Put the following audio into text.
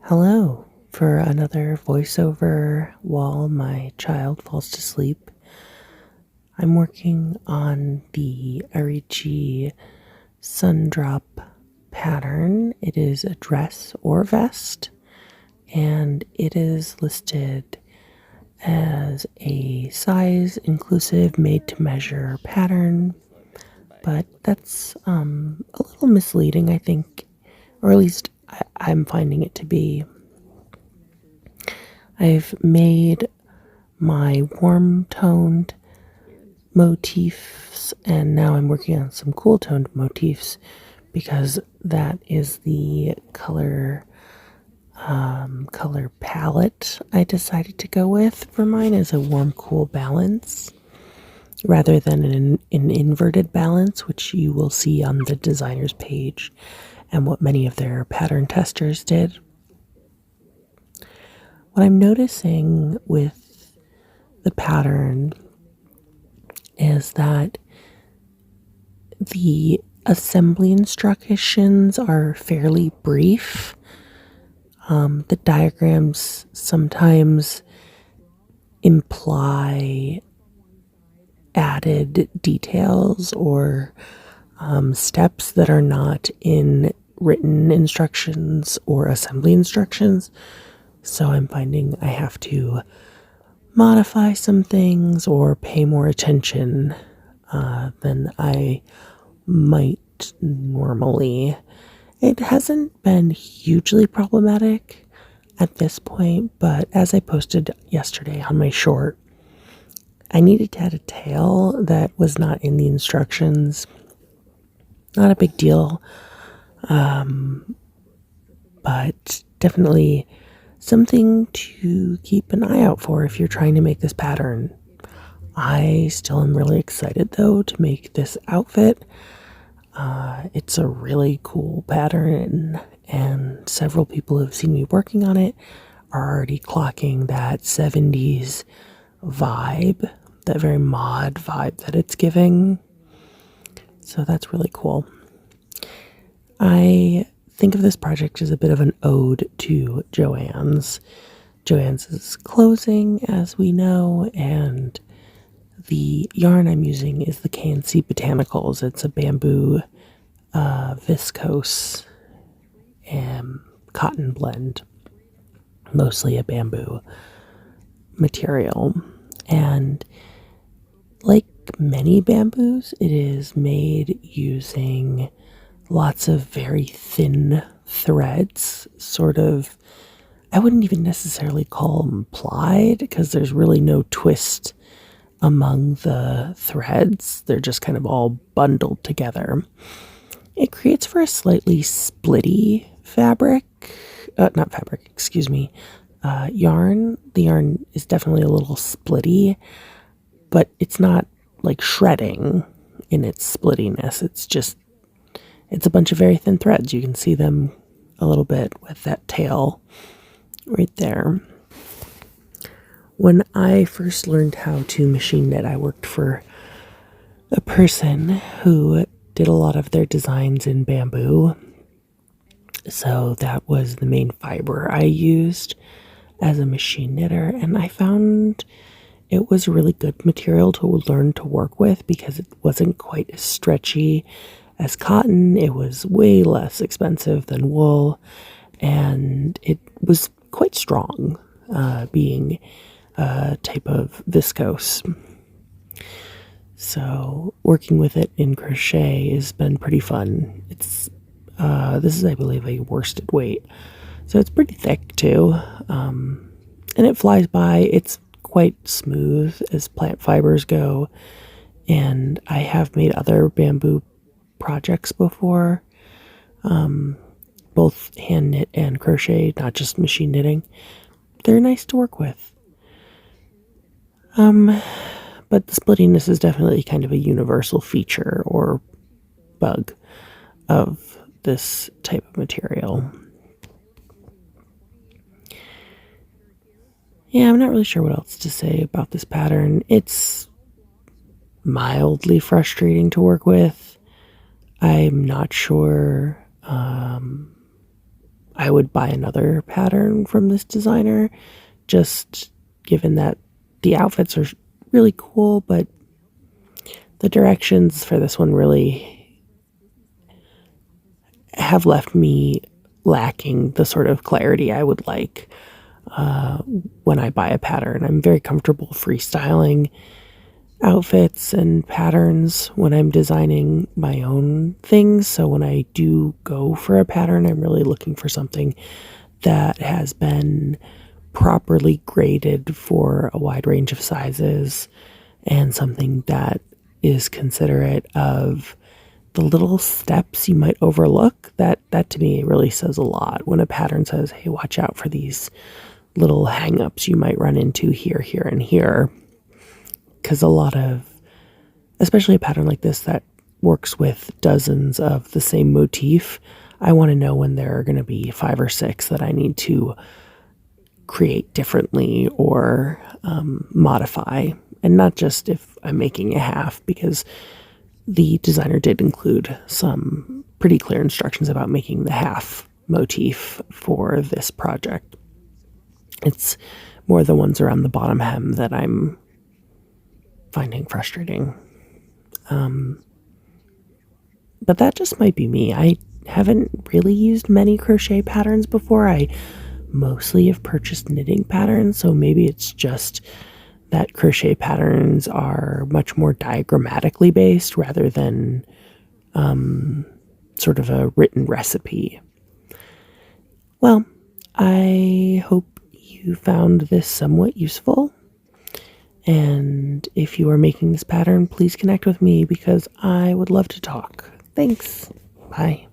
Hello for another voiceover while my child falls to sleep. I'm working on the Arichi Sundrop pattern. It is a dress or vest, and it is listed as a size inclusive made to measure pattern, but that's a little misleading, I think, or at least I'm finding it to be. I've made my warm toned motifs and now I'm working on some cool toned motifs because that is the color palette I decided to go with for mine as a warm cool balance rather than an inverted balance, which you will see on the designer's page and what many of their pattern testers did. What I'm noticing with the pattern is that the assembly instructions are fairly brief. The diagrams sometimes imply added details or steps that are not in written instructions or assembly instructions. So I'm finding I have to modify some things or pay more attention than I might normally. It hasn't been hugely problematic at this point, but as I posted yesterday on my short, I needed to add a tail that was not in the instructions. Not a big deal, but definitely something to keep an eye out for if you're trying to make this pattern. I still am really excited though to make this outfit. It's a really cool pattern, and several people who have seen me working on it are already clocking that 70s vibe, that very mod vibe that it's giving. So that's really cool. I think of this project as a bit of an ode to Joann's. Joann's is closing, as we know, and the yarn I'm using is the K&C Botanicals. It's a bamboo viscose and cotton blend, mostly a bamboo material. And like many bamboos, it is made using lots of very thin threads, sort of. I wouldn't even necessarily call them plied because there's really no twist among the threads. They're just kind of all bundled together. It creates for a slightly splitty yarn. The yarn is definitely a little splitty, but it's not like shredding in its splittiness. It's a bunch of very thin threads. You can see them a little bit with that tail right there. When I first learned how to machine knit, I worked for a person who did a lot of their designs in bamboo. So that was the main fiber I used as a machine knitter, and I found it was a really good material to learn to work with because it wasn't quite as stretchy as cotton. It was way less expensive than wool, and it was quite strong, being a type of viscose. So working with it in crochet has been pretty fun. It's this is, I believe, a worsted weight, so it's pretty thick too, and it flies by. It's quite smooth as plant fibers go, and I have made other bamboo projects before, both hand knit and crochet, not just machine knitting. They're nice to work with. But the splittiness is definitely kind of a universal feature or bug of this type of material. Yeah, I'm not really sure what else to say about this pattern. It's mildly frustrating to work with. I'm not sure I would buy another pattern from this designer, just given that the outfits are really cool, but the directions for this one really have left me lacking the sort of clarity I would like when I buy a pattern. I'm very comfortable freestyling outfits and patterns when I'm designing my own things. So when I do go for a pattern, I'm really looking for something that has been properly graded for a wide range of sizes and something that is considerate of the little steps you might overlook. That to me really says a lot when a pattern says, hey, watch out for these little hang-ups you might run into here, here, and here. Because a lot of, especially a pattern like this that works with dozens of the same motif, I want to know when there are going to be 5 or 6 that I need to create differently or modify, and not just if I'm making a half, because the designer did include some pretty clear instructions about making the half motif for this project. It's more the ones around the bottom hem that I'm finding frustrating. But that just might be me. I haven't really used many crochet patterns before. I mostly have purchased knitting patterns, so maybe it's just that crochet patterns are much more diagrammatically based rather than sort of a written recipe. Well, I hope you found this somewhat useful. And if you are making this pattern, please connect with me because I would love to talk. Thanks. Bye.